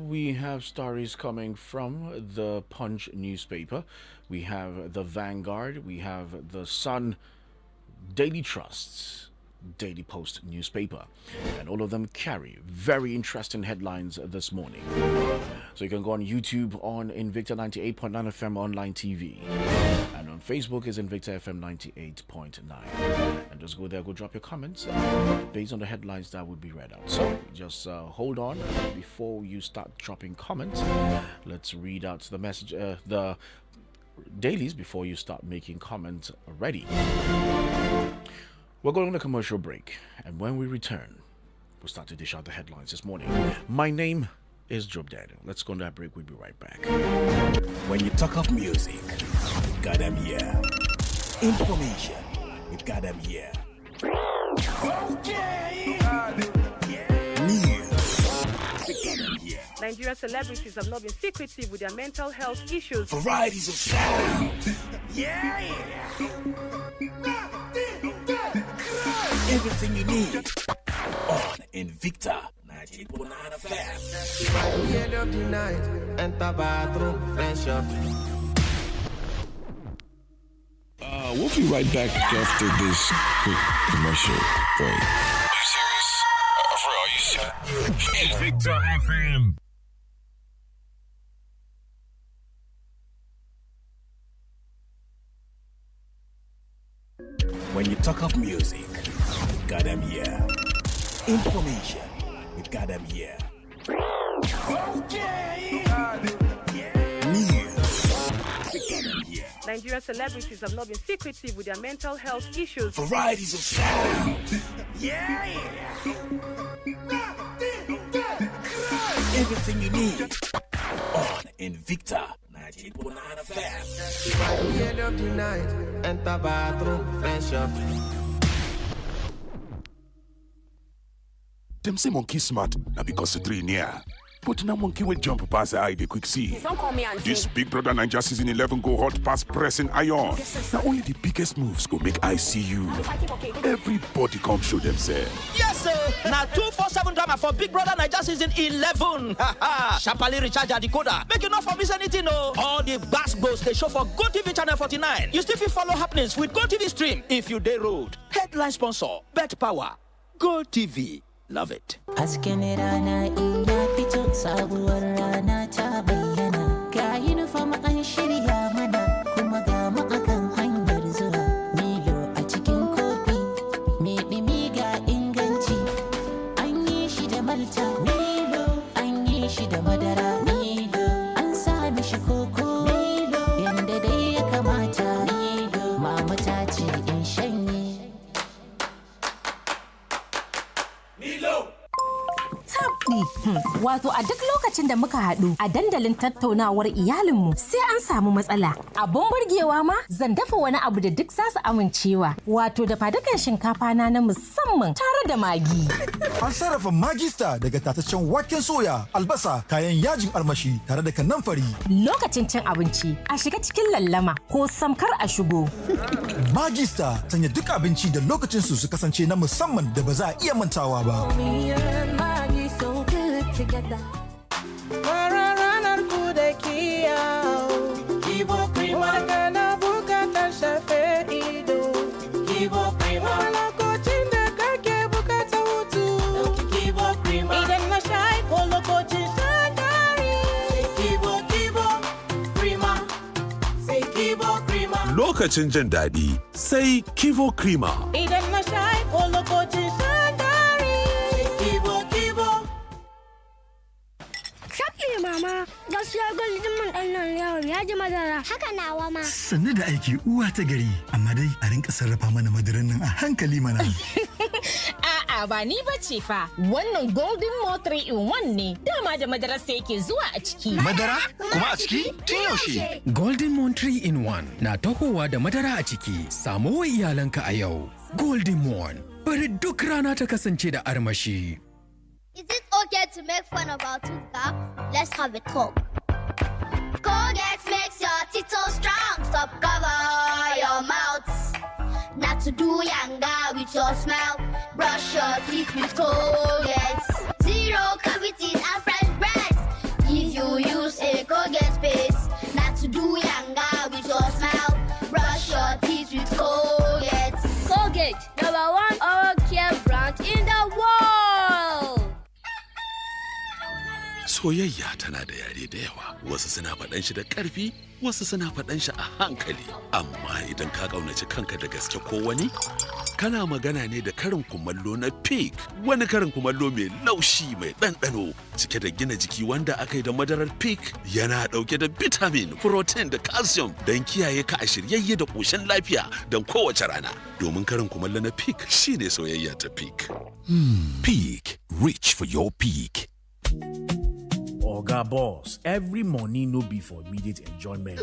we have stories coming from the Punch newspaper. We have the Vanguard. We have the Sun, Daily Trust's Daily Post newspaper, and all of them carry very interesting headlines this morning. So you can go on YouTube on Invicta 98.9 FM online TV, and on Facebook is Invicta FM 98.9, and just go there, go drop your comments based on the headlines that would be read out. So just hold on before you start dropping comments. Let's read out the message, the dailies before you start making comments already. We're going on a commercial break, and when we return, we'll start to dish out the headlines this morning. My name is Job Daniel. Let's go on that break. We'll be right back. When you talk of music, we've got them here. Information, we've got them here. Okay. News, we've got them here. Nigerian celebrities have not been secretive with their mental health issues. Varieties of sound. Everything you need on Invicta 98.9 FM. By the end of the night, enter bathroom, fresh up. We'll be right back after this quick commercial break. Are you serious? For real, are you serious? Invicta FM. When you talk of music, we've got them here. Information, we've got them here. Okay. News, we've got them here. Nigerian celebrities have not been secretive with their mental health issues. Varieties of sound. Everything you need on Invicta 98.9 FM. By the end of the night, enter bathroom, fresh up. Them say monkey smart, now because the 3 near. But now monkey will jump past the eye, they quick see. Don't call me auntie. This Big Brother Ninja season 11 go hot past pressing iron. Now only the biggest moves go make I see you. Everybody come show themselves. Yes, sir. Now 247 drama for Big Brother Niger season 11. Sharply recharge your decoder. Make you not for miss anything, no. All the gas goes they show for GoTV channel 49. You still follow happenings with GoTV stream if you day road. Headline sponsor, Bet Power. GoTV. Love it. Asken rana ina fito sabuwar rana ta bayyana ga uniform an shirya mana kuma ga mu akan hanyar zuwa Milo a cikin kofi me dimi ga inganci an yi shi da malta Milo an yi shi da madara Milo an sa mishi koko Milo yanda dai ya kamata Milo mama ta ce in shanye Wato a duk lokacin da muka haɗu a dandalin tattaunawar iyalinmu sai an samu matsala. Abun burgewa ma zan dafa wani abu da duk zasu amincewa. Wato da fadukan shinkafa na musamman tare da magi. An sarrafa magista daga tataccen waken soya, albasa, kayan yajin armashi tare da kanamfari. Lokacin cin abinci a shiga cikin lallama ko samkar a shigo. Magista sanya duk abinci da lokacin su kasance na musamman da ba za a iya mantawa ba. Together. Lokacin jin daɗi sai Kivo Krima. Idan na sha ko lokacin shagari. Kivo. Shafi mama, gaskiya gwaldin man ɗan nan yawon ya ji madara. Haka nawa ma. Sannu da aiki uwa ta gari, amma dai a rinka sarrafa mana madaran nan a hankali mana. A'a ba ni bace fa. Wannan Golden Mo 3 in 1 ne. Dama da madarar sa yake zuwa a ciki. Madara? Kuma a ciki? Tun yaushe? Golden Mo 3 in 1 na tahowa da madara a ciki. Samo wa iyalanka a yau. Golden Mo. Bari duk rana ta kasance da armashi. Is it okay to make fun of our tooth gap? Let's have a talk. Colgate makes your teeth so strong. Stop cover your mouth. Not to do yanga with your smile. Brush your teeth with Colgate. Zero cavities and fresh breath. Soyayya tana da yare da yawa. Wasu suna faɗan shi da ƙarfi, wasu suna faɗan shi a hankali. Amma idan ka ƙaunaci kanka da gaske ko wani, kana magana ne da karin kumallo na pig. Wani karin kumallo mai laushi mai ɗanɗano, cike da gina jiki wanda aka yi da madarar pig, yana ɗauke da vitamin, protein da calcium don kiyaye ka a shiryayye da ƙoshin lafiya don kowace rana. Domin karin kumallo na pig shine soyayya ta pig. Peak. Reach for your peak. Oga boss, every money no be for immediate enjoyment.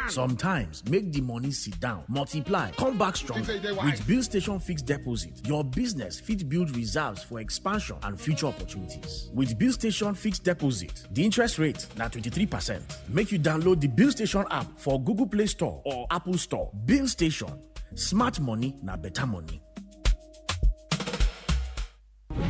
Sometimes make the money sit down, multiply, come back stronger. With Bill Station Fixed Deposit, your business fit build reserves for expansion and future opportunities. With Bill Station Fixed Deposit, the interest rate na 23%. Make you download the Bill Station app for Google Play Store or Apple Store. Bill Station, smart money na better money.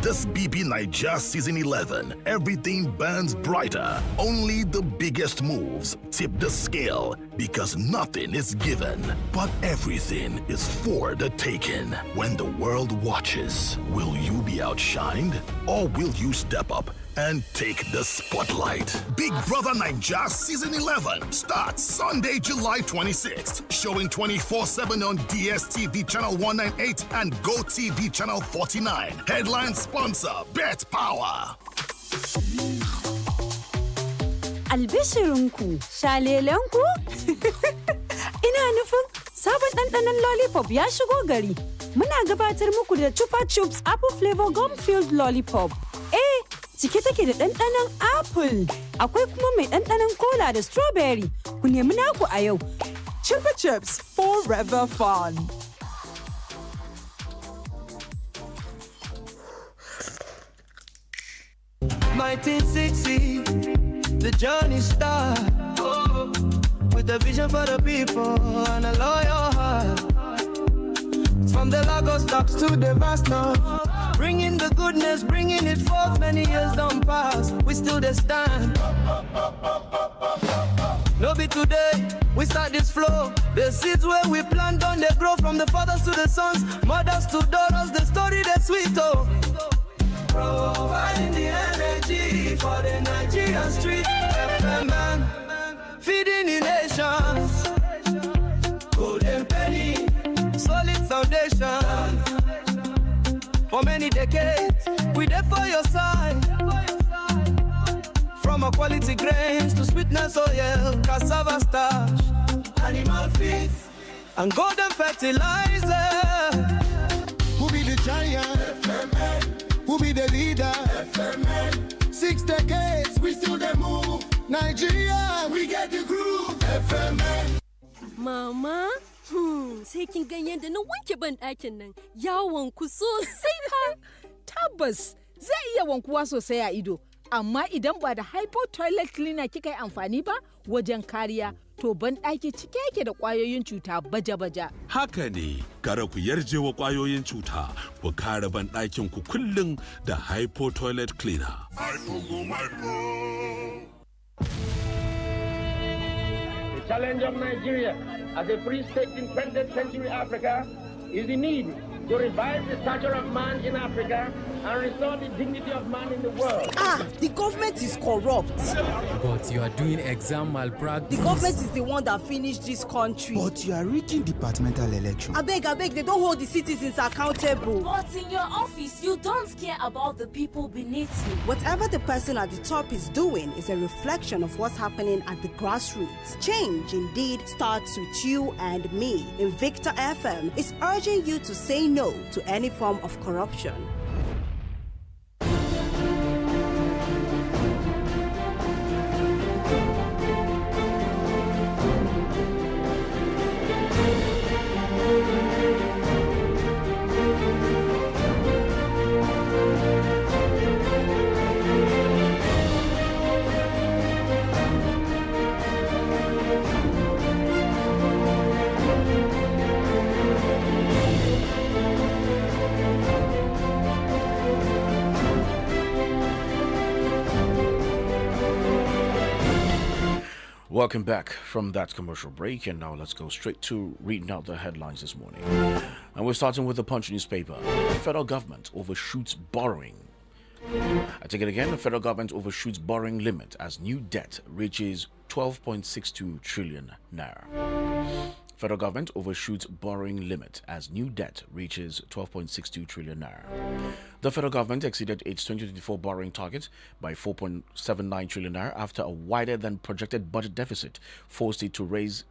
This BB Nigeria Season 11, everything burns brighter. Only the biggest moves tip the scale because nothing is given, but everything is for the taking. When the world watches, will you be outshined or will you step up and take the spotlight? Big Brother Nigeria Season 11 starts Sunday, July 26th, showing 24/7 on DSTV Channel 198 and GoTV Channel 49. Headline sponsor, Bet Power. Albishirinku, shalelenku? Ina nufin sabon ɗanɗanon lollipop ya shigo gari. Muna gabatar muku da Chupa Chups Apple Flavor Gum Filled Lollipop. Cike take da ɗanɗanon apple. Akwai kuma mai ɗanɗanon cola da strawberry. Ku nemi naku a yau. Chupa Chups, forever fun. The journey starts with a vision for the people and a loyal heart. From the Lagos docks to the vast north, bringing the goodness, bringing it forth. Many years don't pass, we still the stand. No be today, we start this flow. The seeds where we plant on, they grow from the fathers to the sons, mothers to daughters. The story that's sweet, oh. Providing the energy for the Nigerian street. FMN, feeding the nations. Golden penny, solid foundation. For many decades, we there for your side. From our quality grains to sweetness oil, cassava starch, animal feed, and golden fertilizer. Who be the giant? FMN. Who be the leader? FMN. 6 decades, we still the move. Nigeria, we get the groove. FMN. Mama, sai kin gan yadda na wanke ban ɗakin nan. Ya wanku sosai fa. Tabbas, zai iya wankuwa sosai a ido. Amma idan ba da hypo toilet cleaner kika yi amfani ba wajen kariya, to ban ɗaki cike yake da ƙwayoyin cuta baja-baja. Haka ne, kara ku yarje wa ƙwayoyin cuta, ku kare ban ɗakin ku kullum da hypo toilet cleaner. The challenge of Nigeria as a free state in 20th century Africa is the need to revive the stature of man in Africa and restore the dignity of man in the world. The government is corrupt. But you are doing exam malpractice. The government is the one that finished this country. But you are rigging departmental election. I beg, they don't hold the citizens accountable. But in your office, you don't care about the people beneath you. Whatever the person at the top is doing is a reflection of what's happening at the grassroots. Change indeed starts with you and me. Invicta FM is urging you to say no to any form of corruption. Welcome back from that commercial break, and now let's go straight to reading out the headlines this morning. And we're starting with the Punch newspaper. The federal government overshoots borrowing. I take it again. The federal government overshoots borrowing limit as new debt reaches 12.62 trillion naira. Federal government overshoots borrowing limit as new debt reaches 12.62 trillion naira. The federal government exceeded its 2024 borrowing target by 4.79 trillion naira after a wider than projected budget deficit forced it to raise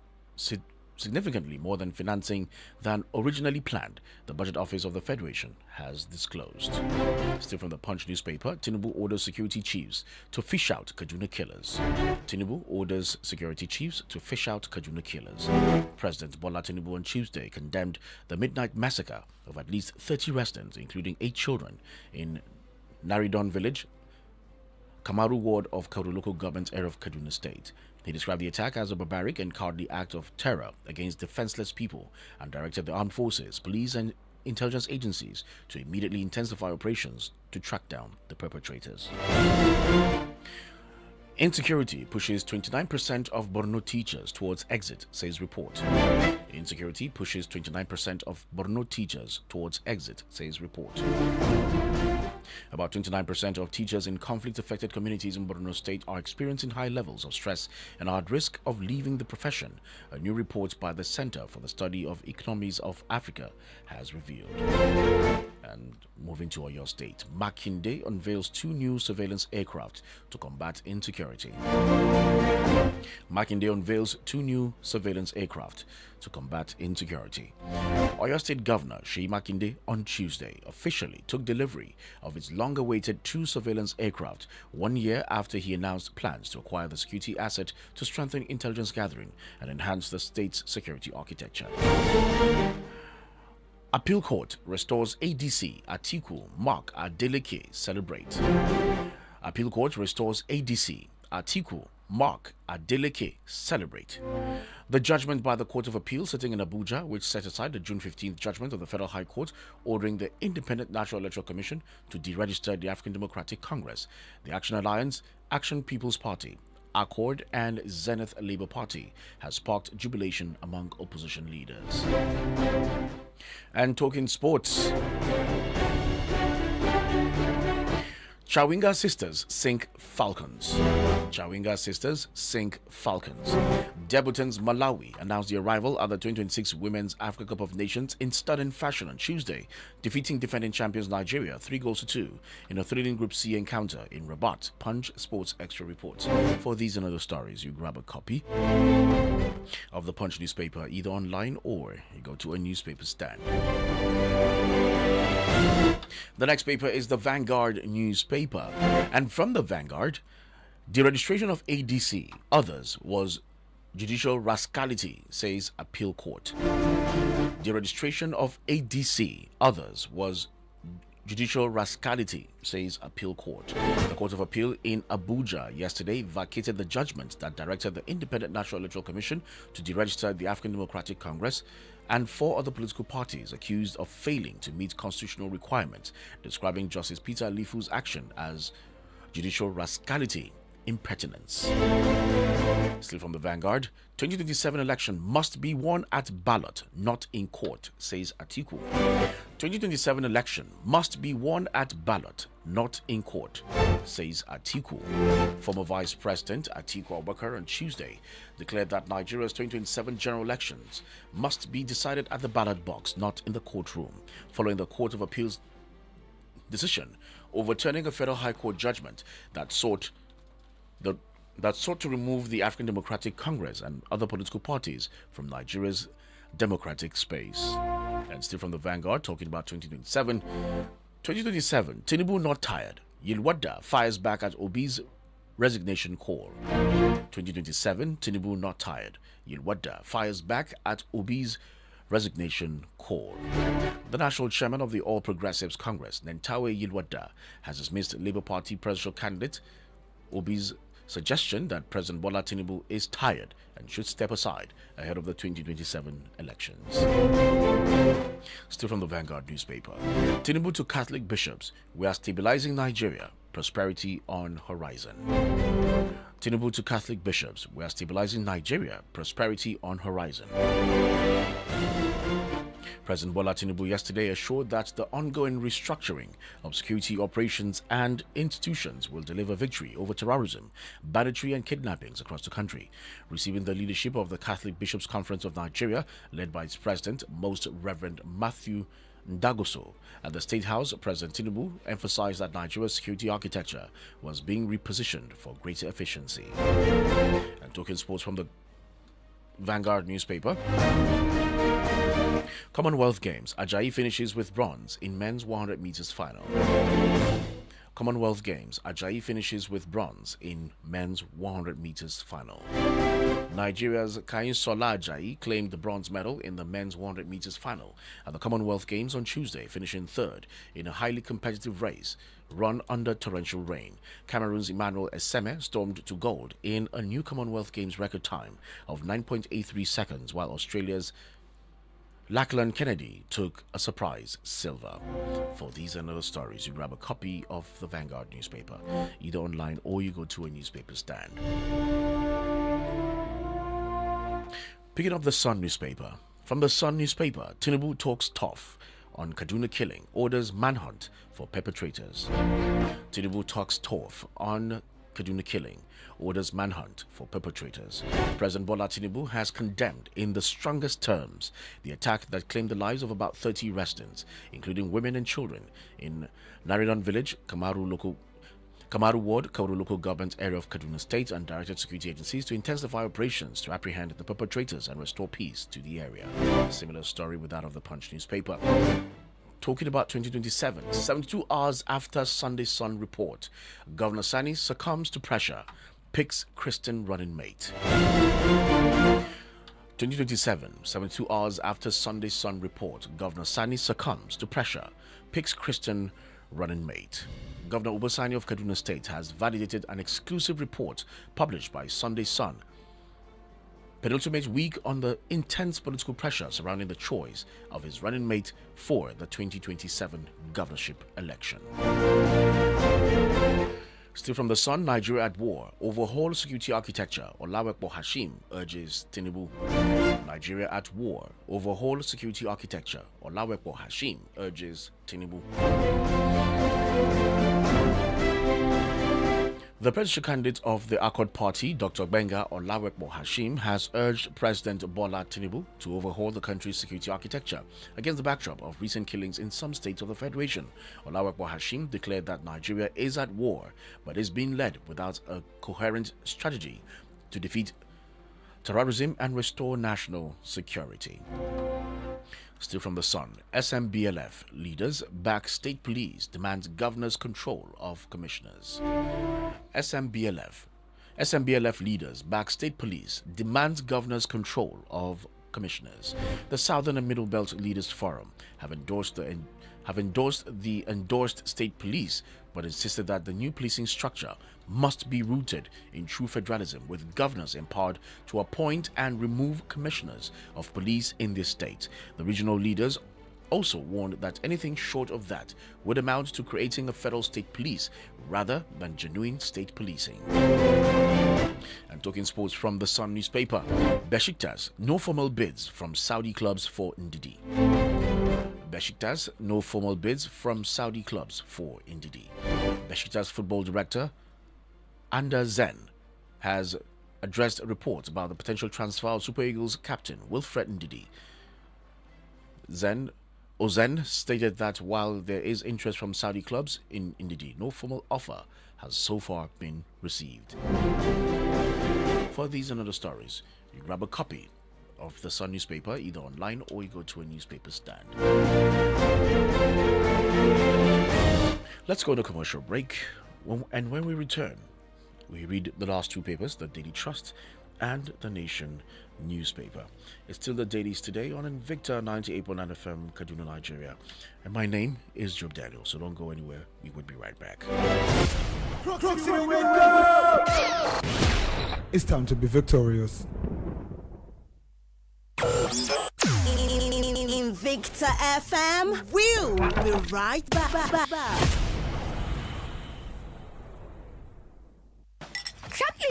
significantly more than financing than originally planned, the Budget Office of the Federation has disclosed. Still from the Punch newspaper, Tinubu orders security chiefs to fish out Kaduna killers. Tinubu orders security chiefs to fish out Kaduna killers. President Bola Tinubu on Tuesday condemned the midnight massacre of at least 30 residents, including 8 children, in Naridon village, Kamaru ward of Kauru local government area of Kaduna State. He described the attack as a barbaric and cowardly act of terror against defenseless people and directed the armed forces, police and intelligence agencies to immediately intensify operations to track down the perpetrators. Insecurity pushes 29% of Borno teachers towards exit, says report. Insecurity pushes 29% of Borno teachers towards exit, says report. About 29% of teachers in conflict-affected communities in Borno State are experiencing high levels of stress and are at risk of leaving the profession, a new report by the Center for the Study of Economies of Africa has revealed. And moving to Oyo State, Makinde unveils 2 new surveillance aircraft to combat insecurity. Makinde unveils 2 new surveillance aircraft to combat insecurity. Oyo State Governor Sheyi Makinde on Tuesday officially took delivery of its long-awaited 2 surveillance aircraft 1 year after he announced plans to acquire the security asset to strengthen intelligence gathering and enhance the state's security architecture. Appeal Court restores ADC Atiku Mark Adeleke celebrate. Appeal Court restores ADC Atiku Mark Adeleke celebrate. The judgment by the Court of Appeal sitting in Abuja, which set aside the June 15th judgment of the Federal High Court ordering the Independent National Electoral Commission to deregister the African Democratic Congress, the Action Alliance, Action People's Party, Accord and Zenith Labour Party, has sparked jubilation among opposition leaders. And talking sports, Chawinga sisters sink Falcons. Chawinga sisters sink Falcons. Debutants Malawi announced the arrival at the 2026 Women's Africa Cup of Nations in stunning fashion on Tuesday, defeating defending champions Nigeria 3-2 in a thrilling Group C encounter in Rabat. Punch Sports Extra reports. For these and other stories, you grab a copy of the Punch newspaper either online or you go to a newspaper stand. The next paper is the Vanguard newspaper, and from the Vanguard, the registration of ADC, others, was judicial rascality, says Appeal Court. The registration of ADC, others, was judicial rascality, says Appeal Court. The Court of Appeal in Abuja yesterday vacated the judgment that directed the Independent National Electoral Commission to deregister the African Democratic Congress and 4 other political parties accused of failing to meet constitutional requirements, describing Justice Peter Lifu's action as judicial rascality, impertinence. Still from the Vanguard, 2027 election must be won at ballot, not in court, says Atiku. 2027 election must be won at ballot, not in court, says Atiku. Former Vice President Atiku Abubakar on Tuesday declared that Nigeria's 2027 general elections must be decided at the ballot box, not in the courtroom, following the Court of Appeal's decision overturning a federal high court judgment that sought to remove the African Democratic Congress and other political parties from Nigeria's democratic space. And still from the Vanguard, talking about 2027, Tinubu not tired. Yilwada fires back at Obi's resignation call. 2027, Tinubu not tired. Yilwada fires back at Obi's resignation call. The national chairman of the All Progressives Congress, Nentawe Yilwada, has dismissed Labour Party presidential candidate Obi's suggestion that President Bola Tinubu is tired and should step aside ahead of the 2027 elections. Still from the Vanguard newspaper, Tinubu to Catholic bishops, we are stabilizing Nigeria, prosperity on horizon. Tinubu to Catholic bishops, we are stabilizing Nigeria, prosperity on horizon. President Bola Tinubu yesterday assured that the ongoing restructuring of security operations and institutions will deliver victory over terrorism, banditry and kidnappings across the country. Receiving the leadership of the Catholic Bishops' Conference of Nigeria, led by its president, Most Reverend Matthew Ndagoso, at the State House, President Tinubu emphasized that Nigeria's security architecture was being repositioned for greater efficiency. And talking sports from the Vanguard newspaper. Commonwealth Games, Ajayi finishes with bronze in men's 100 meters final. Commonwealth Games, Ajayi finishes with bronze in men's 100 meters final. Nigeria's Kayinsola Ajayi claimed the bronze medal in the men's 100 meters final at the Commonwealth Games on Tuesday, finishing third in a highly competitive race run under torrential rain. Cameroon's Emmanuel Eseme stormed to gold in a new Commonwealth Games record time of 9.83 seconds, while Australia's Lachlan Kennedy took a surprise silver. For these and other stories, you grab a copy of the Vanguard newspaper, either online or you go to a newspaper stand. Picking up the Sun newspaper. From the Sun newspaper, Tinubu talks tough on Kaduna killing, orders manhunt for perpetrators. Tinubu talks tough on Kaduna killing, orders manhunt for perpetrators. President Bola Tinubu has condemned in the strongest terms the attack that claimed the lives of about 30 residents, including women and children, in Naridan Village, Kamaru Ward, Kauru local government area of Kaduna State, and directed security agencies to intensify operations to apprehend the perpetrators and restore peace to the area. A similar story with that of the Punch newspaper. Talking about 2027, 72 hours after Sunday Sun report, Governor Sani succumbs to pressure, picks Christian running mate. 2027, 72 hours after Sunday Sun report, Governor Sani succumbs to pressure, picks Christian running mate. Governor Obasani of Kaduna State has validated an exclusive report published by Sunday Sun, penultimate week on the intense political pressure surrounding the choice of his running mate for the 2027 governorship election. Still from the Sun, Nigeria at war. Overhaul security architecture. Olawekbo Hashim urges Tinubu. Nigeria at war. Overhaul security architecture. Olawekbo Hashim urges Tinubu. The presidential candidate of the Accord Party, Dr. Benga Olawekbo Hashim, has urged President Bola Tinubu to overhaul the country's security architecture against the backdrop of recent killings in some states of the Federation. Olawekbo Hashim declared that Nigeria is at war, but is being led without a coherent strategy to defeat terrorism and restore national security. Still from the Sun, SMBLF leaders back state police, demands governor's control of commissioners. SMBLF leaders back state police, demands governor's control of commissioners. The Southern and Middle Belt Leaders Forum have endorsed the endorsed state police, but insisted that the new policing structure must be rooted in true federalism, with governors empowered to appoint and remove commissioners of police in this state. The regional leaders also warned that anything short of that would amount to creating a federal state police rather than genuine state policing. And talking sports from the Sun newspaper, Besiktas, no formal bids from Saudi clubs for Ndidi. Besiktas, no formal bids from Saudi clubs for Ndidi. Besiktas football director Ander Zen has addressed reports about the potential transfer of Super Eagles captain Wilfred Ndidi. Ozen stated that while there is interest from Saudi clubs in Ndidi, no formal offer has so far been received. For these and other stories, you grab a copy of the Sun newspaper either online or you go to a newspaper stand. Let's go to a commercial break, and when we return, we read the last two papers, the Daily Trust and the Nation newspaper. It's still the Dailies Today on Invicta 98.9 FM, Kaduna, Nigeria. And my name is Job Daniel, so don't go anywhere. We will be right back. It's time to be victorious. Invicta FM, we'll be right back.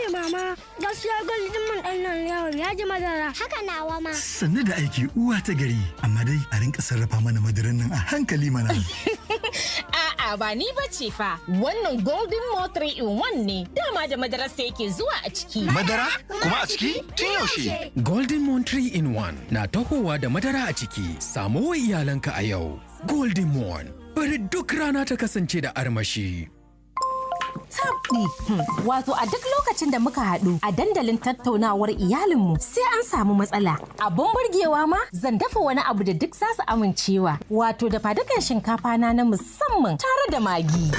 ne mama, gaskiya gwaldin mun ɗan nan yau ya ji madara. Haka nawa ma. Sannu da aiki uwa ta gari, amma dai a rinka sarrafa mana madaran nan a hankali mana. A'a ba ni bace fa, wannan Golden Mo 3 in 1 ne, dama da madarar sa yake zuwa a ciki. Madara? Kuma a ciki? Tun yaushe? Golden Moon 3 in 1 na tahowa da madara a ciki. Samo wa iyalanka a yau. Golden Moon, bari duk rana ta kasance da armashi. Tabdi, wato a duk lokacin da muka haɗu a dandalin tattaunawar iyalinmu sai an samu matsala. Abun burgewa ma zan dafa wani abu da duk za su amincewa. Wato da fadukan shinkafa na musamman tare da magi.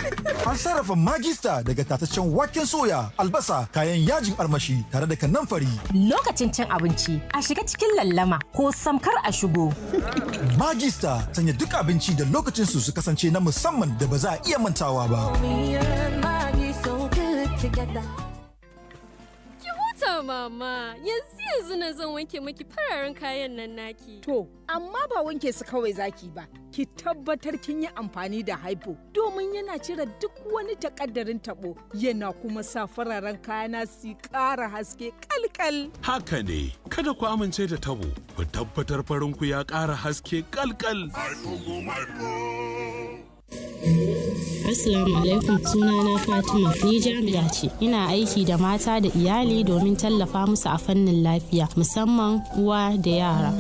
An sarrafa magista daga tataccen waken soya, albasa, kayan yajin armashi tare da kanamfari. Lokacin cin abinci a shiga cikin lallama ko samkar a shigo. Magista sanya duk abinci da lokacin su kasance na musamman da ba za a iya mantawa ba. Ki huta mama, yanzu na zan wanke maki fararen kayan nan naki. To, amma ba wanke su kawai zaki ba, ki tabbatar kin yi amfani da hypo domin yana cire duk wani takaddarin tabo yana kuma sa fararen kayana su ƙara haske kalkal. Haka ne, kada ku amince da tabo, ku tabbatar farinku ya ƙara haske kalkal. Assalamu alaikum, sunana Fatima, ni jami'a ce. Ina aiki da mata da iyali domin tallafa musu a fannin lafiya, musamman uwa da yara.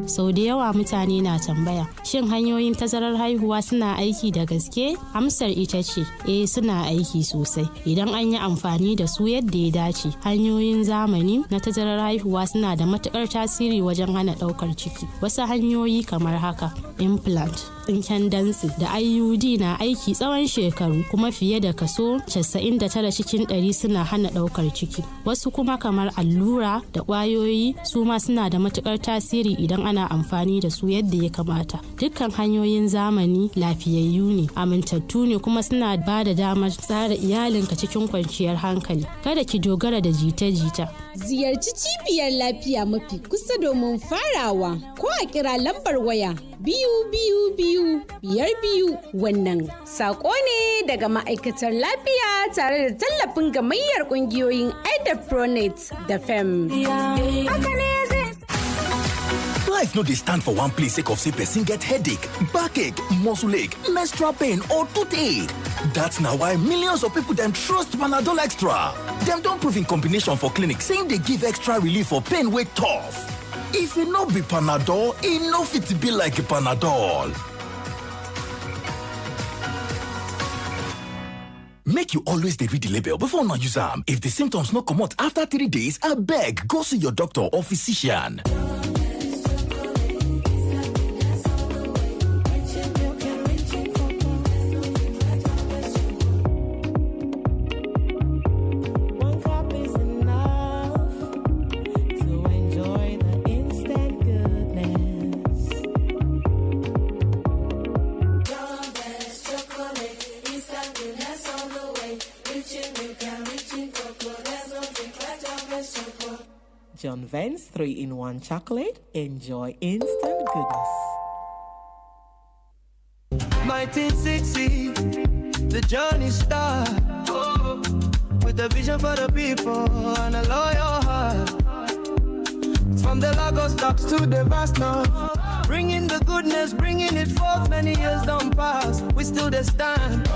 Sau da yawa mutane na tambaya, shin hanyoyin tazarar haihuwa suna aiki da gaske? Amsar ita ce, suna aiki sosai. Idan an yi amfani da su yadda ya dace, hanyoyin zamani na tazarar haihuwa suna da matukar tasiri wajen hana daukar ciki. Wasu hanyoyi kamar haka, implant, tsinken dantse da IUD na aiki tsawon shekaru, kuma fiye da kaso 99 cikin 100 suna hana daukar ciki. Wasu kuma kamar allura da kwayoyi su ma suna da matukar tasiri idan ana amfani da su yadda ya kamata. Dukkan hanyoyin zamani lafiyayyu ne, amintattu ne, kuma suna ba da damar tsara iyalinka cikin kwanciyar hankali. Kada ki dogara da jita-jita. Ziyarci cibiyar lafiya mafi kusa domin farawa, ko a kira lambar waya 222 wannan sako ne daga ma'aikatar lafiya tare da tallafin gamayyar kungiyoyin Pronet da FEM. Life no dey stand for one place sake of say person get headache, backache, muscle ache, menstrual pain or toothache. That's na why millions of people dem trust Panadol Extra. Dem don prove in combination for clinic say im dey give extra relief for pain wey tough. If e no be Panadol, e no fit be like Panadol. Make you always dey read the label before una use am. If the symptoms no comot after 3 days, abeg go see your doctor or physician. John Vance 3-in-1 chocolate. Enjoy instant goodness. 1960, the journey starts. With a vision for the people and a loyal heart. From the Lagos docks to the vast north, bringing the goodness, bringing it forth. Many years don't pass, we still the stand.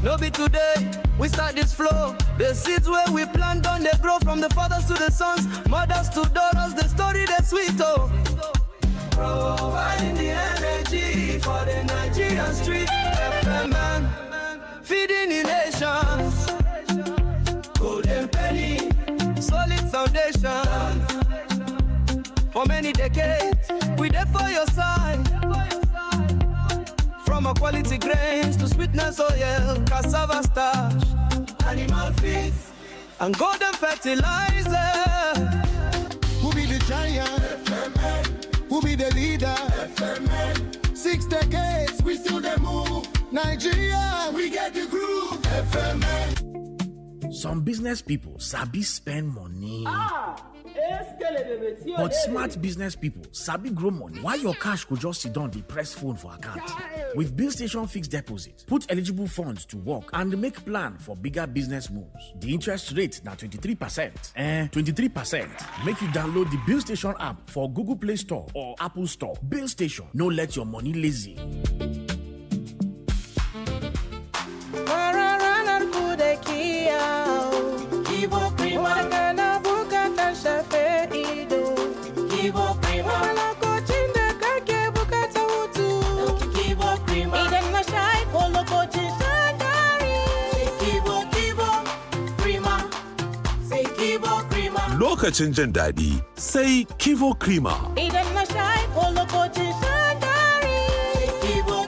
No be today, we start this flow. The seeds where we plant on they grow, from the fathers to the sons, mothers to daughters. The story that's sweet, oh. Providing the energy for the Nigerian street. FM man, feeding the nations. Golden penny, solid foundation. For many decades, we there for your side. From a quality grains to sweetness oil, cassava starch, animal feed, and golden fertilizer. Who be the giant? FMN. Who be the leader? FMN. 6 decades, we still the move. Nigeria, we get the groove. FMN. Some business people sabi spend money. But smart business people sabi grow money while your cash could just sit down, they press phone for account. With Bill Station Fixed Deposit, put eligible funds to work and make plan for bigger business moves. The interest rate now 23%. 23%. Make you download the Bill Station app for Google Play Store or Apple Store. Bill Station, no let your money lazy. Lokacin jin daɗi sai Kivo Krima. Idan na sha ko lokacin shan dari. Sai Kivo.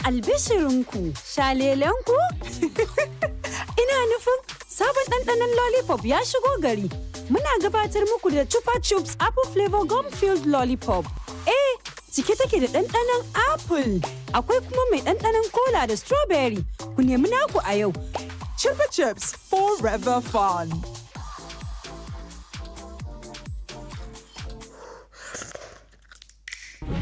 Albishirinku, shalelenku? Ina nufin sabon ɗanɗanon lollipop ya shigo gari. Muna gabatar muku da Chupa Chups Apple Flavor Gum Filled Lollipop. Cike take da ɗanɗanon apple. Akwai kuma mai ɗanɗanon cola da strawberry. Ku nemi naku a yau. Chupa Chups Forever Fun.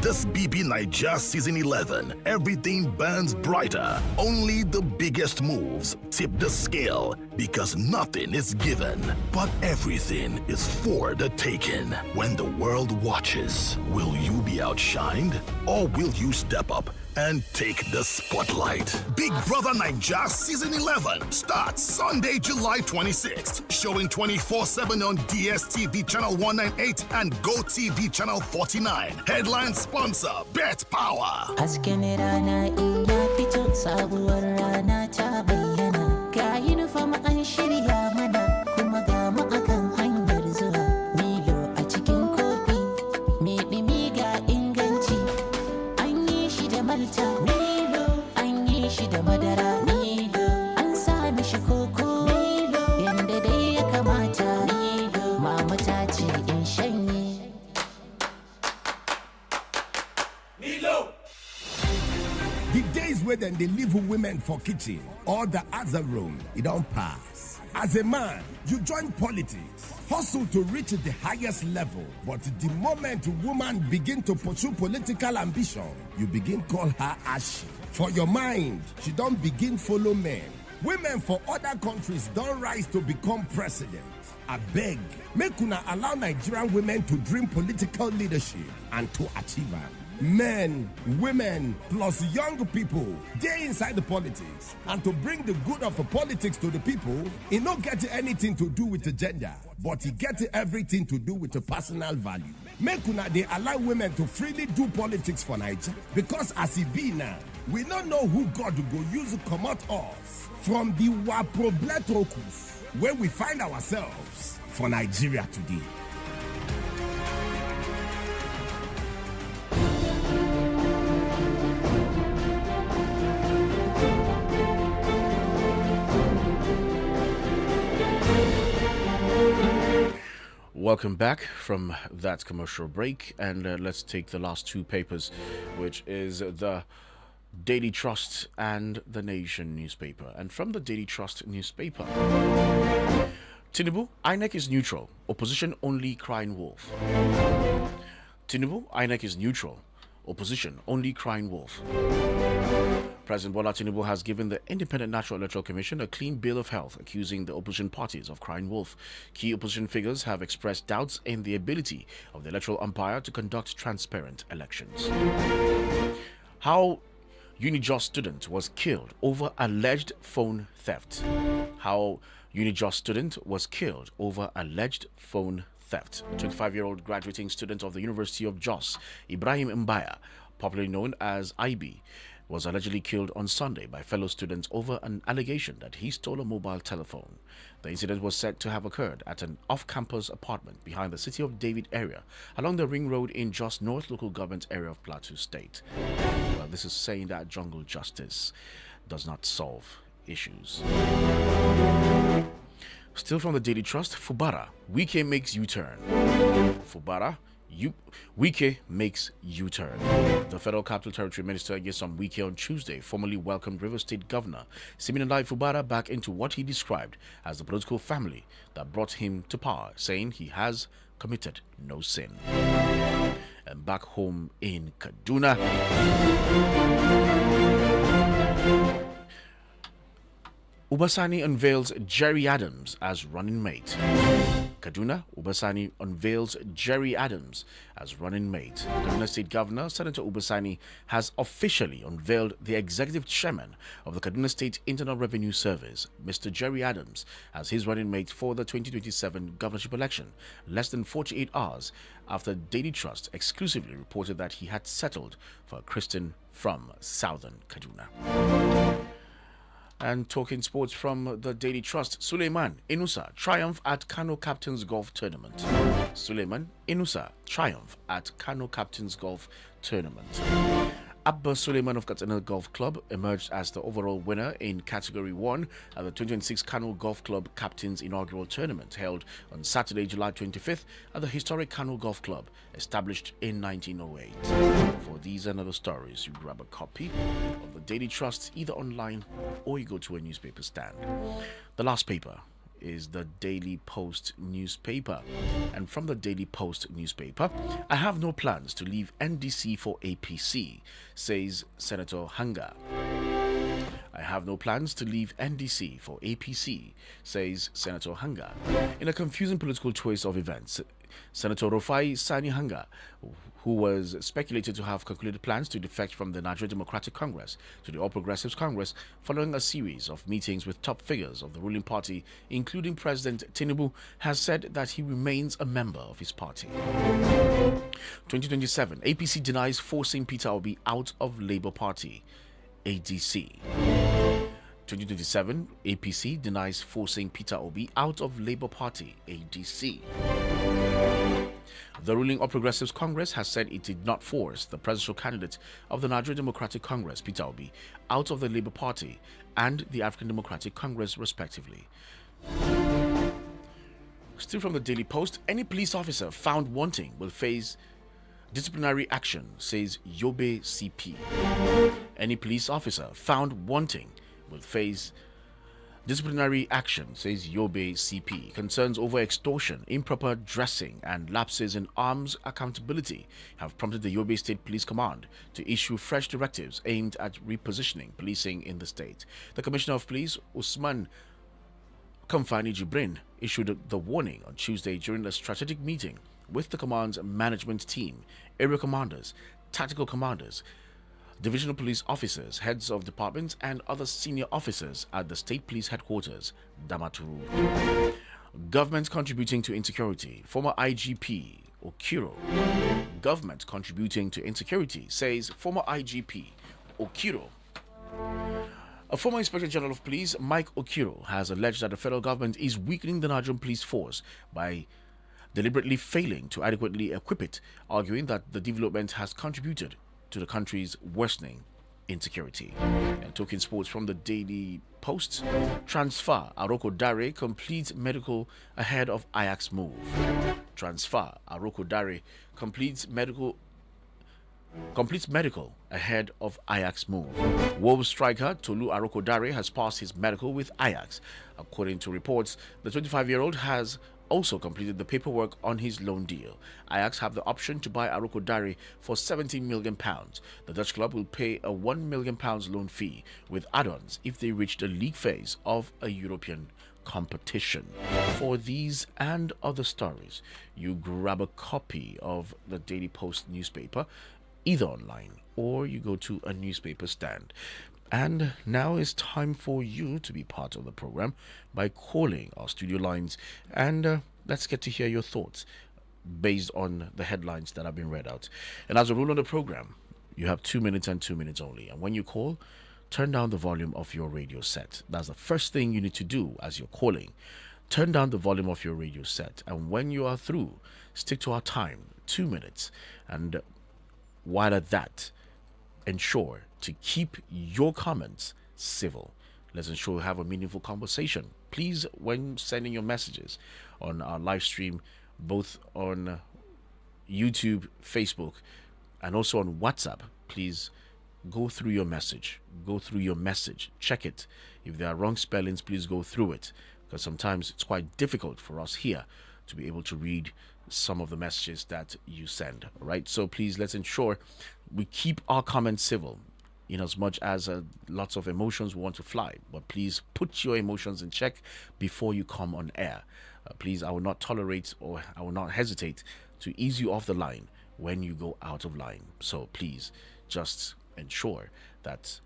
This BB Niger Season 11, everything burns brighter. Only the biggest moves tip the scale because nothing is given, but everything is for the taking. When the world watches, will you be outshined or will you step up and take the spotlight? Big Brother Niger Season 11 starts Sunday, July 26th, showing 24/7 on DSTV Channel 198 and GoTV Channel 49. Headline sponsor, Bet Power. Ga uniform an shirya mana kuma ga mu akan hanyar zuwa Milo a cikin kofi mai ɗumi ga inganci an yi shi da malta Milo an yi shi da madara Milo an sa mishi koko Milo yanda dai ya kamata Milo mama ta ce in shanye Milo. The days where then they leave women for kitchen or the other room, it don't pass. As a man, you join politics, hustle to reach the highest level. But the moment woman begin to pursue political ambition, you begin call her ashy. For your mind, she don't begin follow men. Women for other countries don't rise to become president. I beg, make una allow Nigerian women to dream political leadership and to achieve it. Men, women, plus young people, they inside the politics. And to bring the good of the politics to the people, it not get anything to do with the gender, but it get everything to do with the personal value. Make una they allow women to freely do politics for Nigeria. Because as it be now, we don't know who God will go use to come out us from the waprobletokus where we find ourselves for Nigeria today. Welcome back from that commercial break, and let's take the last two papers, which is the Daily Trust and the Nation newspaper. And from the Daily Trust newspaper, Tinubu, INEC is neutral, opposition only crying wolf. Tinubu, INEC is neutral, opposition only crying wolf. President Bola Tinubu has given the Independent National Electoral Commission a clean bill of health, accusing the opposition parties of crying wolf. Key opposition figures have expressed doubts in the ability of the electoral umpire to conduct transparent elections. How Unijust student was killed over alleged phone theft. How Unijust student was killed over alleged phone theft. A 25-year-old graduating student of the University of Jos, Ibrahim Mbaya, popularly known as IB, was allegedly killed on Sunday by fellow students over an allegation that he stole a mobile telephone. The incident was said to have occurred at an off-campus apartment behind the City of David area along the Ring Road in Jos North local government area of Plateau State. Well, this is saying that jungle justice does not solve issues. Still from the Daily Trust, Fubara, Wike makes U-turn. Fubara, Wike makes U-turn. The Federal Capital Territory Minister Nyesom Wike on Tuesday formally welcomed River State Governor Siminalayi Fubara back into what he described as the political family that brought him to power, saying he has committed no sin. And back home in Kaduna, Ubasani unveils Jerry Adams as running mate. Kaduna, Ubasani unveils Jerry Adams as running mate. Kaduna State Governor Senator Ubasani has officially unveiled the executive chairman of the Kaduna State Internal Revenue Service, Mr. Jerry Adams, as his running mate for the 2027 governorship election, less than 48 hours after Daily Trust exclusively reported that he had settled for a Christian from southern Kaduna. And talking sports from the Daily Trust, Suleiman Inusa triumph at Kano Captains Golf Tournament. Suleiman Inusa triumph at Kano Captains Golf Tournament. Abba Suleiman of Katsina Golf Club emerged as the overall winner in Category 1 at the 2026 Kano Golf Club Captains Inaugural Tournament held on Saturday, July 25th at the historic Kano Golf Club, established in 1908. For these and other stories, you grab a copy of the Daily Trust either online or you go to a newspaper stand. The last paper is the Daily Post newspaper. And from the Daily Post newspaper, I have no plans to leave NDC for APC, says Senator Hanga. I have no plans to leave NDC for APC, says Senator Hanga. In a confusing political twist of events, Senator Rufai Sani Hanga, who was speculated to have concluded plans to defect from the Nigeria Democratic Congress to the All Progressives Congress following a series of meetings with top figures of the ruling party, including President Tinubu, has said that he remains a member of his party. 2027, APC denies forcing Peter Obi out of Labour Party, ADC. 2027, APC denies forcing Peter Obi out of Labour Party, ADC. The ruling All Progressives Congress has said it did not force the presidential candidate of the Nigeria Democratic Congress, Peter Obi, out of the Labour Party and the African Democratic Congress, respectively. Still from the Daily Post, any police officer found wanting will face disciplinary action, says Yobe CP. Any police officer found wanting will face disciplinary action, says Yobe CP. Concerns over extortion, improper dressing, and lapses in arms accountability have prompted the Yobe State Police Command to issue fresh directives aimed at repositioning policing in the state. The Commissioner of Police, Usman Kamfani Jibrin, issued the warning on Tuesday during a strategic meeting with the command's management team, area commanders, tactical commanders, divisional police officers, heads of departments, and other senior officers at the State Police Headquarters, Damaturu. Government contributing to insecurity. Former IGP Okiro. Government contributing to insecurity, says former IGP Okiro. A former Inspector General of Police, Mike Okiro, has alleged that the federal government is weakening the Nigerian police force by deliberately failing to adequately equip it, arguing that the development has contributed to the country's worsening insecurity. And talking sports from the Daily Post, transfer Aroko Dare completes medical ahead of Ajax move. Transfer Aroko Dare completes medical ahead of Ajax move. Wolves striker Tolu Aroko Dare has passed his medical with Ajax. According to reports, the 25-year-old has also completed the paperwork on his loan deal. Ajax have the option to buy Aroko Dare for £17 million. The Dutch club will pay a £1 million loan fee with add-ons if they reach the league phase of a European competition. For these and other stories, you grab a copy of the Daily Post newspaper, either online or you go to a newspaper stand. And now it's time for you to be part of the program by calling our studio lines, and let's get to hear your thoughts based on the headlines that have been read out. And as a rule on the program, you have 2 minutes and 2 minutes only. And when you call, turn down the volume of your radio set. That's the first thing you need to do as you're calling. Turn down the volume of your radio set. And when you are through, stick to our time, 2 minutes. And while at that, ensure to keep your comments civil. Let's ensure we have a meaningful conversation. Please, when sending your messages on our live stream, both on YouTube, Facebook, and also on WhatsApp, please go through your message. Go through your message. Check it. If there are wrong spellings, please go through it, because sometimes it's quite difficult for us here to be able to read some of the messages that you send. Right? So please, let's ensure we keep our comments civil. In as much as lots of emotions want to fly, but please put your emotions in check before you come on air. Please, I will not tolerate, or I will not hesitate to ease you off the line when you go out of line. So please just ensure that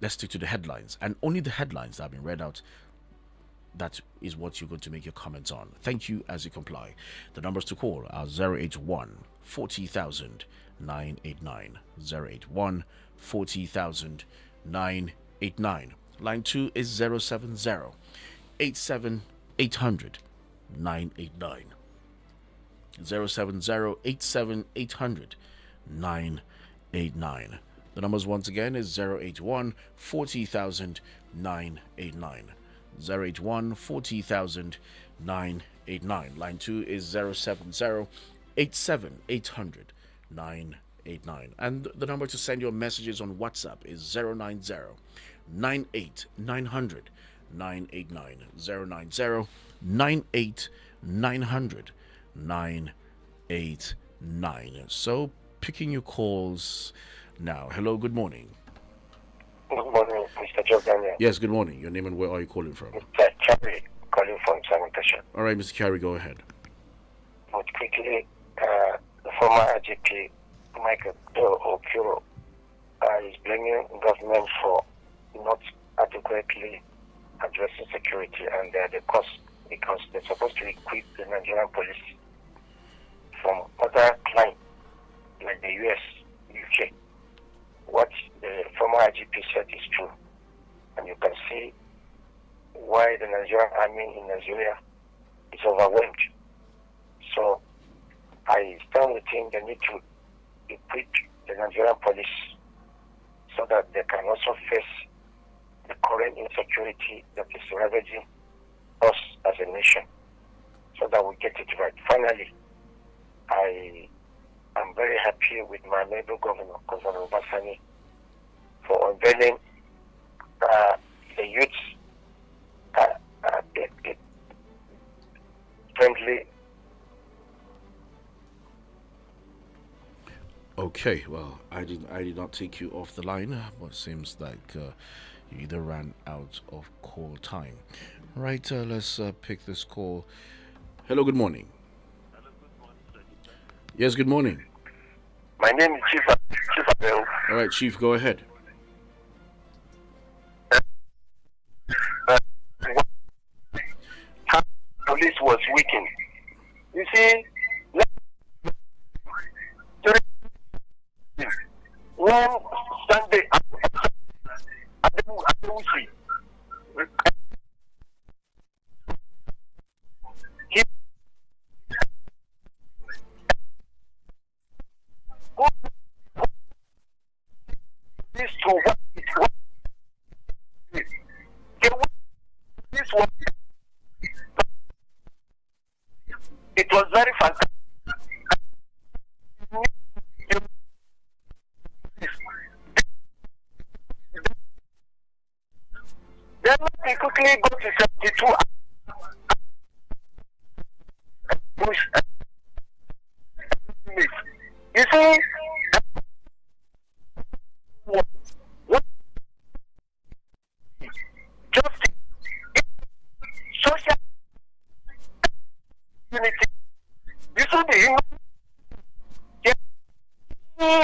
let's stick to the headlines, and only the headlines that have been read out. That is what you're going to make your comments on. Thank you as you comply. The numbers to call are 081 40,000 989, 081 40,000 989. Line 2 is 070 87 800 989, 070 87 800 989. The numbers once again is 081 40,000 989, 081 40,000 989. Line 2 is 070 87 800 989. And the number to send your messages on WhatsApp is 090 98 900 989, 090 98 900 989. So picking your calls now. Hello, good morning. Good morning, Mr. Joe Daniel. Yes, good morning. Your name and where are you calling from? Mr. Carey, calling from Sanitation. All right, Mr. Carey, go ahead. But quickly, the former IGP, Michael Okiro, is blaming government for not adequately addressing security and the cost, because they're supposed to equip the Nigerian police from other clients like the US, UK. What the former IGP said is true, and you can see why the Nigerian army in Nigeria is overwhelmed. So I stand with him. They need to equip the Nigerian police so that they can also face the current insecurity that is ravaging us as a nation, so that we get it right. Finally, I am very happy with my neighbor governor, Governor Obasani, for unveiling the youth friendly. Okay, well, I did not take you off the line, but it seems like you either ran out of call time. Right, let's pick this call. Hello, good morning. Yes, good morning. My name is Chief Abel. All right, Chief, go ahead. Police was weakened. You see, when Sunday, I don't see. This to what this was. It was very fantastic. Then we quickly go to 72 push. You see, what justice, social unity. You see the human. You see,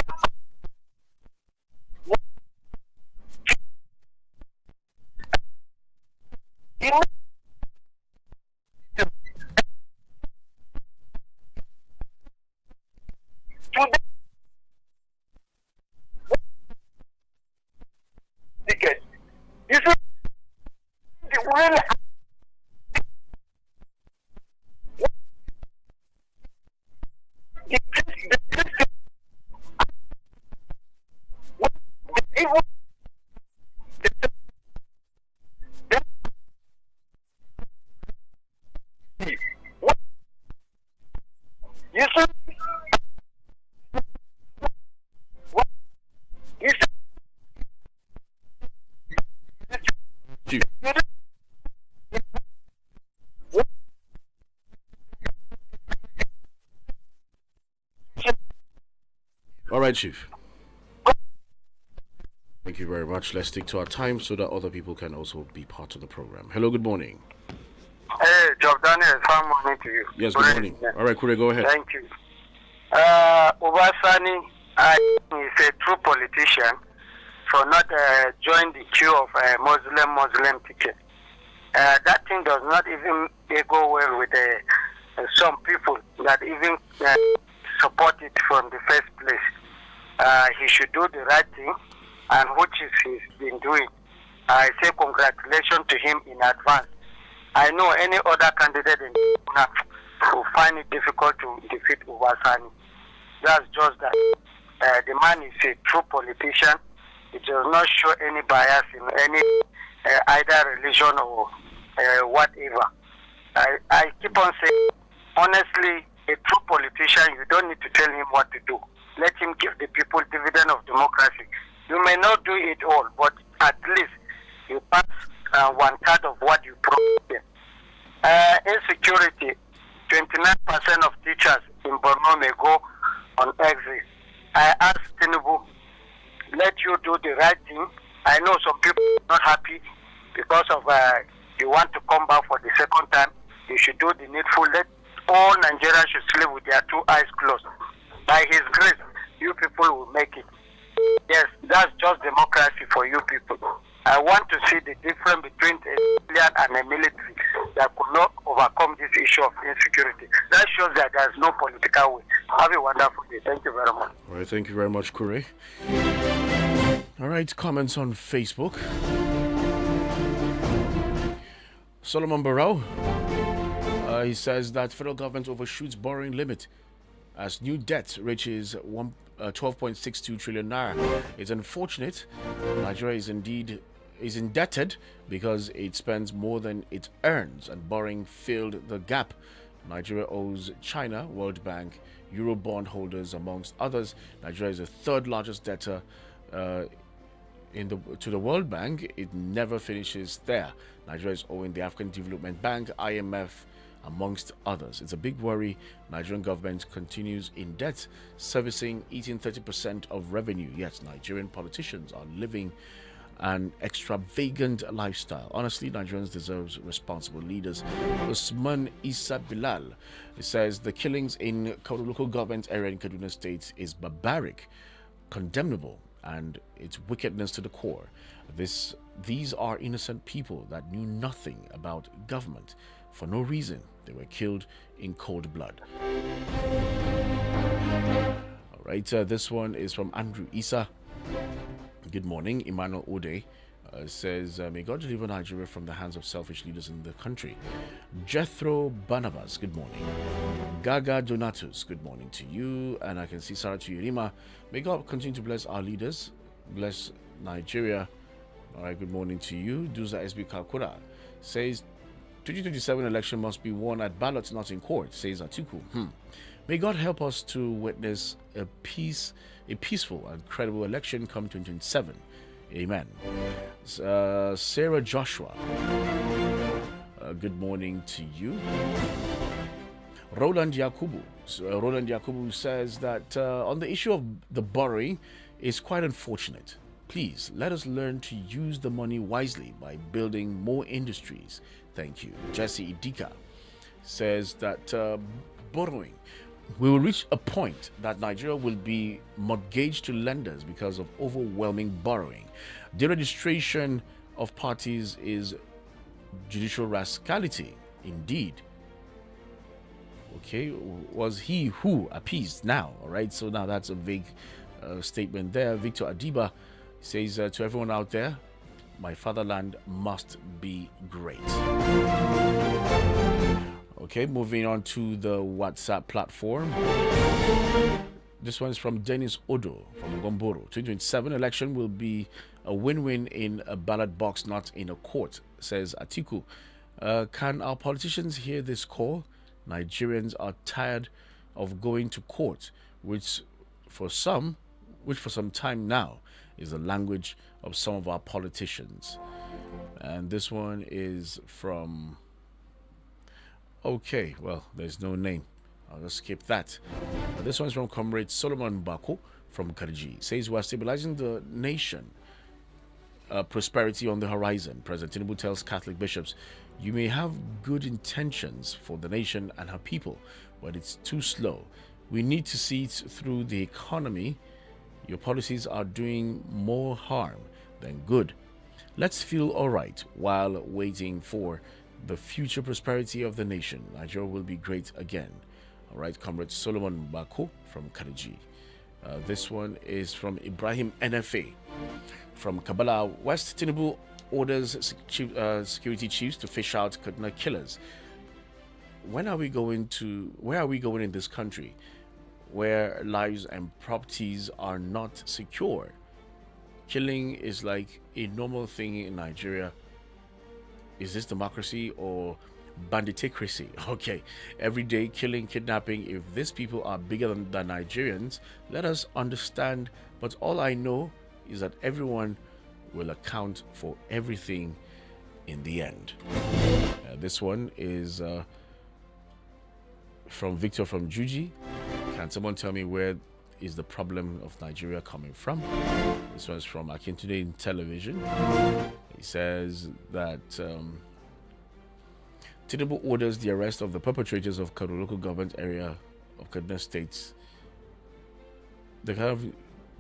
the real you see, Chief. All right, Chief. Thank you very much. Let's stick to our time so that other people can also be part of the program. Hello, good morning. Hey, Job Daniel, fine morning to you. Yes, good morning. All right, Kure, go ahead. Thank you. Obasani is a true politician for not joining the queue of Muslim ticket. That thing does not even go well with some people that even support it from the first place. He should do the right thing, and which is he's been doing. I say congratulations to him in advance. I know any other candidate in Ghana will find it difficult to defeat Obasani. That's just that. The man is a true politician. He does not show any bias in any either religion or whatever. I keep on saying, honestly, a true politician, you don't need to tell him what to do. Let him give the people dividend of democracy. You may not do it all, but at least you pass 1/3 of what you promised them. Insecurity, 29% of teachers in Borno may go on exit. I ask Tinubu, let you do the right thing. I know some people are not happy because of you want to come back for the second time. You should do the needful. Let all Nigerians should sleep with their 2 eyes closed. By his grace, you people will make it. Yes, that's just democracy for you people. I want to see the difference between a civilian and a military that could not overcome this issue of insecurity. That shows that there's no political way. Have a wonderful day. Thank you very much. All right, thank you very much, Kure. All right, comments on Facebook. Solomon Barrow, he says that federal government overshoots borrowing limit as new debt reaches 12.62 trillion naira. It's unfortunate. Nigeria is indebted because it spends more than it earns, and borrowing filled the gap. Nigeria owes China, World Bank, Eurobond holders, amongst others. Nigeria is the third largest debtor to the World Bank. It never finishes there. Nigeria is owing the African Development Bank, IMF, amongst others. It's a big worry. Nigerian government continues in debt, servicing 30% of revenue. Yet Nigerian politicians are living an extravagant lifestyle. Honestly, Nigerians deserve responsible leaders. Usman Isa Bilal says the killings in local government area in Kaduna State is barbaric, condemnable, and it's wickedness to the core. These are innocent people that knew nothing about government. For no reason, they were killed in cold blood. All right, this one is from Andrew Isa. Good morning. Emmanuel Ode says, may God deliver Nigeria from the hands of selfish leaders in the country. Jethro Barnabas, good morning. Gaga Donatus, good morning to you. And I can see Sarah Tuyurima. May God continue to bless our leaders, bless Nigeria. All right, good morning to you. Duza SB Kalkura says, 2027 election must be won at ballots, not in court, says Atiku. May God help us to witness a peaceful and credible election come 2027. Amen. Sarah Joshua, good morning to you. Roland Yakubu says that on the issue of the borrowing is quite unfortunate. Please let us learn to use the money wisely by building more industries. Thank you. Jesse Idika says that borrowing, we will reach a point that Nigeria will be mortgaged to lenders because of overwhelming borrowing. Deregistration of parties is judicial rascality. Indeed. Okay, was he who appeased now? All right, so now that's a vague statement there. Victor Adiba says to everyone out there, my fatherland must be great. Okay, moving on to the WhatsApp platform. This one is from Dennis Odo from Gomboro. 2027 election will be a win-win in a ballot box, not in a court, says Atiku. Can our politicians hear this call? Nigerians are tired of going to court, which for some time now is the language of some of our politicians. And this one is from. Okay, well, there's no name. I'll just skip that. This one's from Comrade Solomon Bako from Kariji. Says we are stabilizing the nation. Prosperity on the horizon. President Tinubu tells Catholic bishops, you may have good intentions for the nation and her people, but it's too slow. We need to see it through the economy. Your policies are doing more harm than good. Let's feel all right while waiting for the future prosperity of the nation. Nigeria will be great again. All right, Comrade Solomon Bako from Kariji. This one is from Ibrahim NFA from Kabbalah West. Tinubu orders security chiefs to fish out Kaduna killers. Where are we going in this country where lives and properties are not secure? Killing is like a normal thing in Nigeria. Is this democracy or banditocracy? Okay, every day killing, kidnapping. If these people are bigger than Nigerians, let us understand. But all I know is that everyone will account for everything in the end. This one is from Victor from Juji. Can someone tell me where is the problem of Nigeria coming from? This one's from Akintunde in television. He says that Tinubu orders the arrest of the perpetrators of Kaduna local government area of Kaduna State. The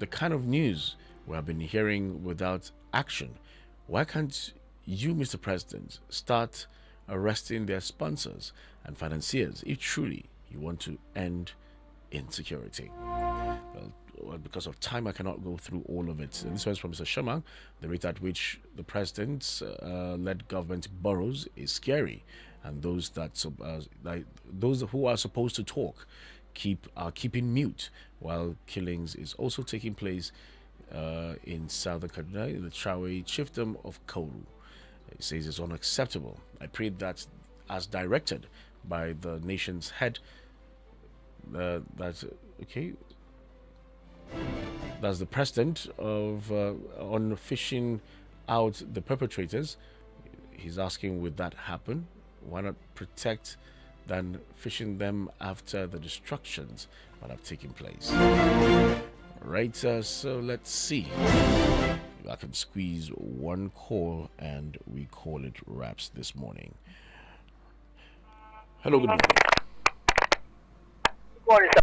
kind of news we have been hearing without action. Why can't you, Mr. President, start arresting their sponsors and financiers if truly you want to end insecurity? Well, because of time, I cannot go through all of it. And this one's from Mr. Shamang. The rate at which the president's led government borrows is scary, and those who are supposed to talk are keeping mute, while killings is also taking place in southern Kaduna, in the Chawe chiefdom of Kauru. It says it's unacceptable. I pray that, as directed by the nation's head, that's the president of on fishing out the perpetrators. He's asking, would that happen? Why not protect than fishing them after the destructions that have taken place? Right, so let's see if I can squeeze one call and we call it wraps this morning. Hello, good morning. Good morning, sir.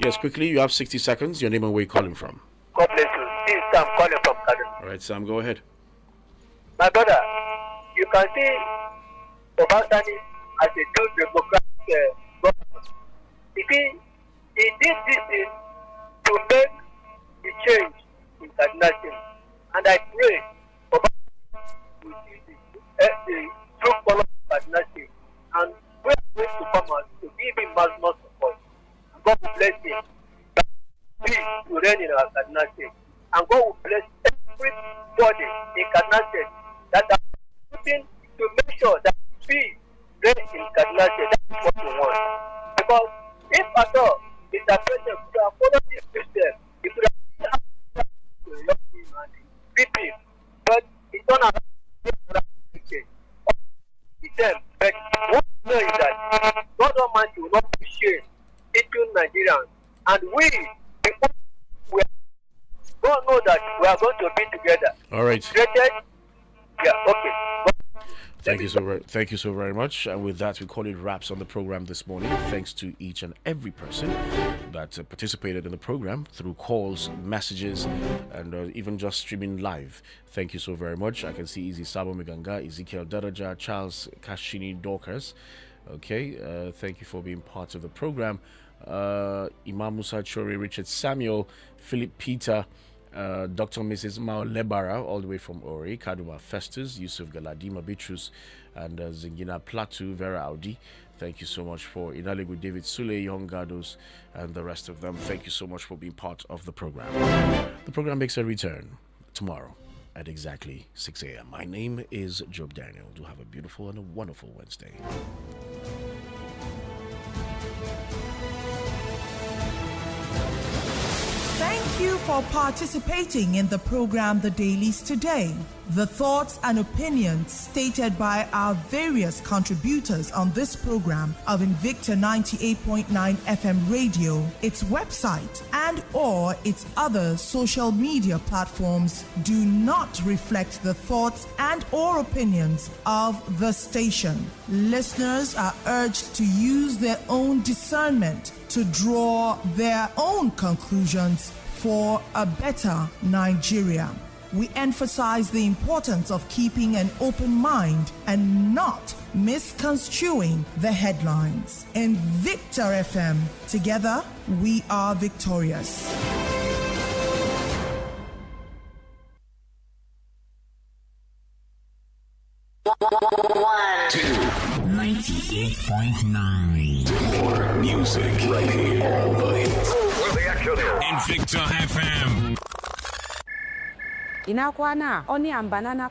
Yes, quickly, you have 60 seconds. Your name and where you're calling from. God bless you. This is Sam calling from Kaduna. All right, Sam, go ahead. My brother, you can see Obasanjo as a true democratic government. You see, he did this thing to make the change in Kaduna State. And I pray Obasanjo will see the true color of Kaduna State. And we are going to come out to give him maximum support. God will bless him. Peace to reign in our Kaduna State. And God will bless everybody in Kaduna State that are putting to make sure that peace reigns in Kaduna State. That's what we want. Because if at all Mr. President could have followed this system, he could have to help him and people. But it's not allowed them. But what we know is that God Almighty will not appreciate into Nigerians. And we God know that we are going to be together. All right. Yeah, okay. Thank you so very much. And with that, we call it wraps on the program this morning. Thanks to each and every person that participated in the program through calls, messages, and even just streaming live. Thank you so very much. I can see Easy Sabo Miganga, Ezekiel Daraja, Charles Kashini Dorcas. Okay, thank you for being part of the program. Imam Musa Chori, Richard Samuel, Philip Peter, Dr. Mrs. Mao Lebara, all the way from Ori, Kaduma Festus, Yusuf Galadima Bitrus, and Zingina Platu, Vera Audi. Thank you so much for Inaligu David Sule, Young Gados, and the rest of them. Thank you so much for being part of the program. The program makes a return tomorrow at exactly 6 a.m. My name is Job Daniel. Do have a beautiful and a wonderful Wednesday. Thank you for participating in the program The Dailies Today. The thoughts and opinions stated by our various contributors on this program of Invicta 98.9 FM radio, its website, and or its other social media platforms do not reflect the thoughts and or opinions of the station. Listeners are urged to use their own discernment to draw their own conclusions for a better Nigeria. We emphasize the importance of keeping an open mind and not misconstruing the headlines. Invicta FM, together we are victorious. One, 98.9. More music right here. All the hits. Where the action is. Invicta FM. Ina kwana, Oni and Banana